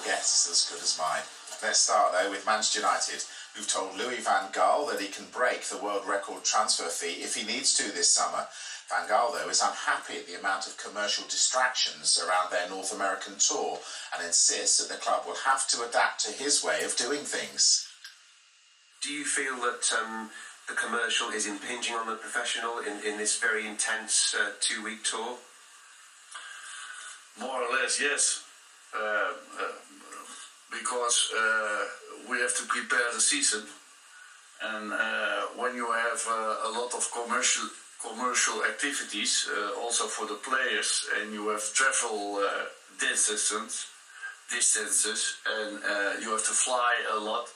guess is as good as mine. Let's start though with Manchester United, who've told Louis van Gaal that he can break the world record transfer fee if he needs to this summer. Van Gaal, though, is unhappy at the amount of commercial distractions around their North American tour and insists that the club will have to adapt to his way of doing things. Do you feel that the commercial is impinging on the professional in this very intense 2-week tour? More or less, yes. Because we have to prepare the season, and when you have a lot of commercial activities, also for the players, and you have travel distances, and you have to fly a lot,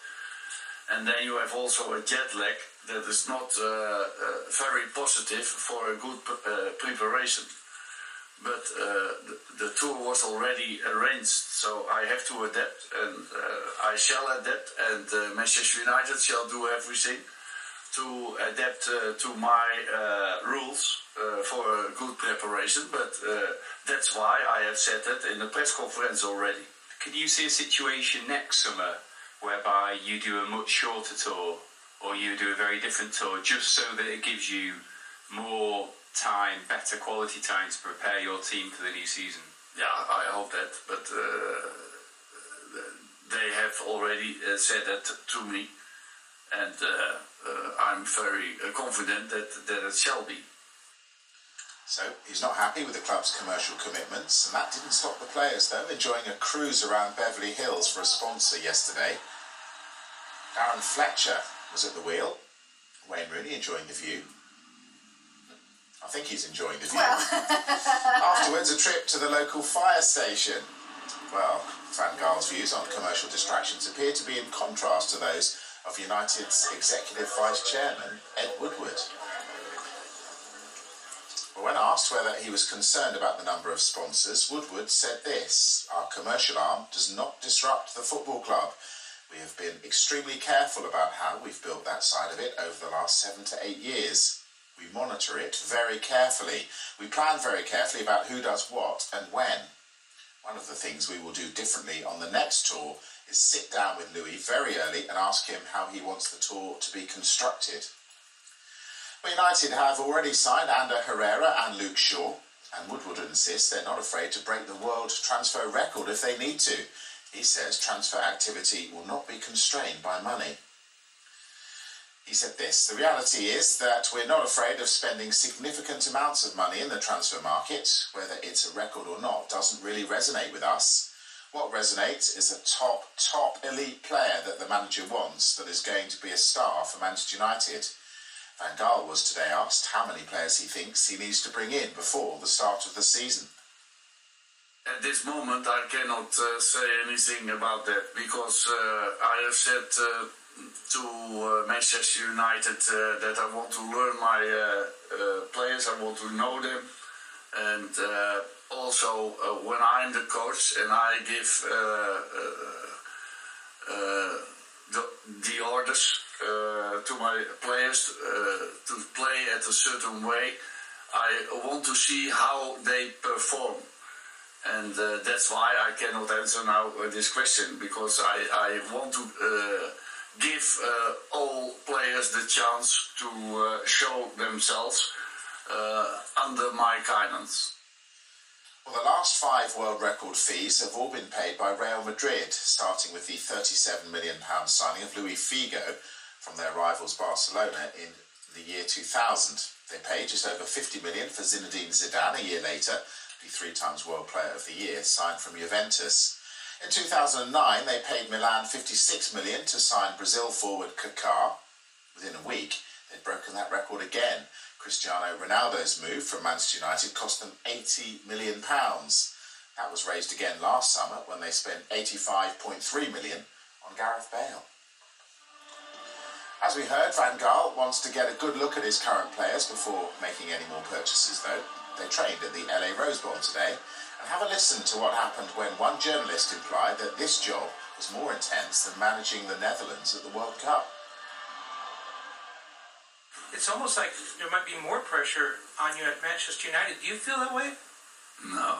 and then you have also a jet lag that is not very positive for a good preparation. But the tour was already arranged, so I have to adapt, and I shall adapt, and Manchester United shall do everything to adapt to my rules for a good preparation. But that's why I have said that in the press conference already. Can you see a situation next summer whereby you do a much shorter tour, or you do a very different tour, just so that it gives you more time, better quality time to prepare your team for the new season? Yeah, I hope that, but they have already said that to me, and I'm very confident that it shall be. So he's not happy with the club's commercial commitments, and that didn't stop the players though, enjoying a cruise around Beverly Hills for a sponsor yesterday. Darren Fletcher was at the wheel, Wayne Rooney enjoying the view. I think he's enjoying the view. Well. Afterwards, a trip to the local fire station. Well, Van Gaal's views on commercial distractions appear to be in contrast to those of United's executive vice chairman, Ed Woodward. But when asked whether he was concerned about the number of sponsors, Woodward said this: "Our commercial arm does not disrupt the football club. We have been extremely careful about how we've built that side of it over the last 7 to 8 years. We monitor it very carefully. We plan very carefully about who does what and when. One of the things we will do differently on the next tour is sit down with Louis very early and ask him how he wants the tour to be constructed." Well, United have already signed Ander Herrera and Luke Shaw, and Woodward insists they're not afraid to break the world transfer record if they need to. He says transfer activity will not be constrained by money. He said this: "The reality is that we're not afraid of spending significant amounts of money in the transfer market. Whether it's a record or not doesn't really resonate with us. What resonates is a top elite player that the manager wants, that is going to be a star for Manchester United." Van Gaal was today asked how many players he thinks he needs to bring in before the start of the season. At this moment I cannot say anything about that, because I have said to Manchester United that I want to learn my players, I want to know them, and also when I'm the coach and I give the orders to my players to play at a certain way, I want to see how they perform. And that's why I cannot answer now this question, because I want to give all players the chance to show themselves under my guidance. Well, the last 5 world record fees have all been paid by Real Madrid, starting with the £37 million signing of Luis Figo from their rivals Barcelona in the year 2000. They paid just over £50 million for Zinedine Zidane a year later, the 3-times World Player of the Year, signed from Juventus. In 2009, they paid Milan £56 million to sign Brazil forward Kiko. Within a week, they'd broken that record again. Cristiano Ronaldo's move from Manchester United cost them £80 million. That was raised again last summer when they spent £85.3 million on Gareth Bale. As we heard, Van Gaal wants to get a good look at his current players before making any more purchases, though. They trained at the LA Rose Bowl today, and have a listen to what happened when one journalist implied that this job was more intense than managing the Netherlands at the World Cup. It's almost like there might be more pressure on you at Manchester United. Do you feel that way? No,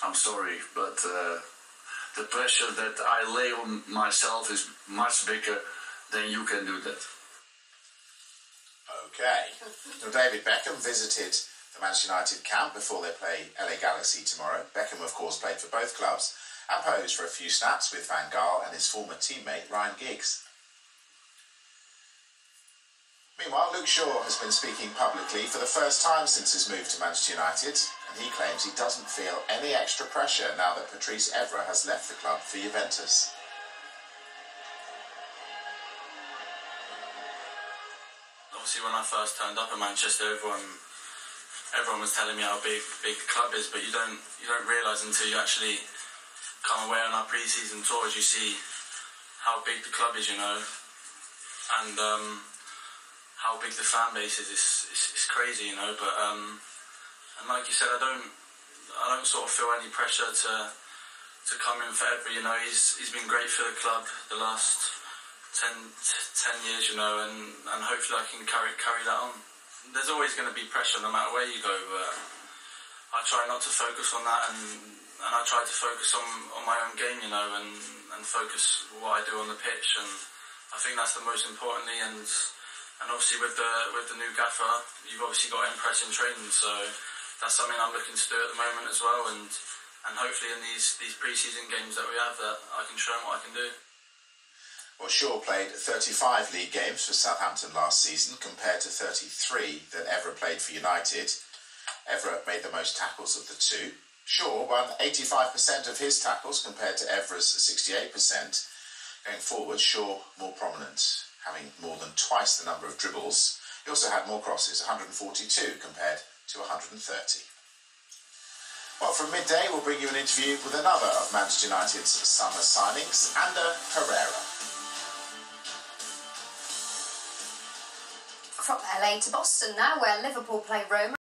I'm sorry, but the pressure that I lay on myself is much bigger than you can do that. Okay. Now, David Beckham visited the Manchester United camp before they play LA Galaxy tomorrow. Beckham, of course, played for both clubs and posed for a few snaps with Van Gaal and his former teammate Ryan Giggs. Meanwhile, Luke Shaw has been speaking publicly for the first time since his move to Manchester United, and he claims he doesn't feel any extra pressure now that Patrice Evra has left the club for Juventus. Obviously, when I first turned up in Manchester, everyone was telling me how big the club is, but you don't realise until you actually come away on our pre-season tours, you see how big the club is, you know, and how big the fan base is. It's crazy, you know. But and like you said, I don't sort of feel any pressure to come in for Evra. You know, he's been great for the club the last 10 years, you know, and hopefully I can carry that on. There's always going to be pressure no matter where you go, but I try not to focus on that, and I try to focus on my own game, you know, and focus what I do on the pitch, and I think that's the most importantly. And obviously with the new gaffer, you've obviously got to impress in training, so that's something I'm looking to do at the moment as well, and hopefully in these pre-season games that we have, that I can show them what I can do. Well, Shaw played 35 league games for Southampton last season compared to 33 that Evra played for United. Evra made the most tackles of the two. Shaw won 85% of his tackles compared to Evra's 68%. Going forward, Shaw more prominent, having more than twice the number of dribbles. He also had more crosses, 142 compared to 130. Well, from midday, we'll bring you an interview with another of Manchester United's summer signings, Ander Herrera. From LA to Boston now, where Liverpool play Roma.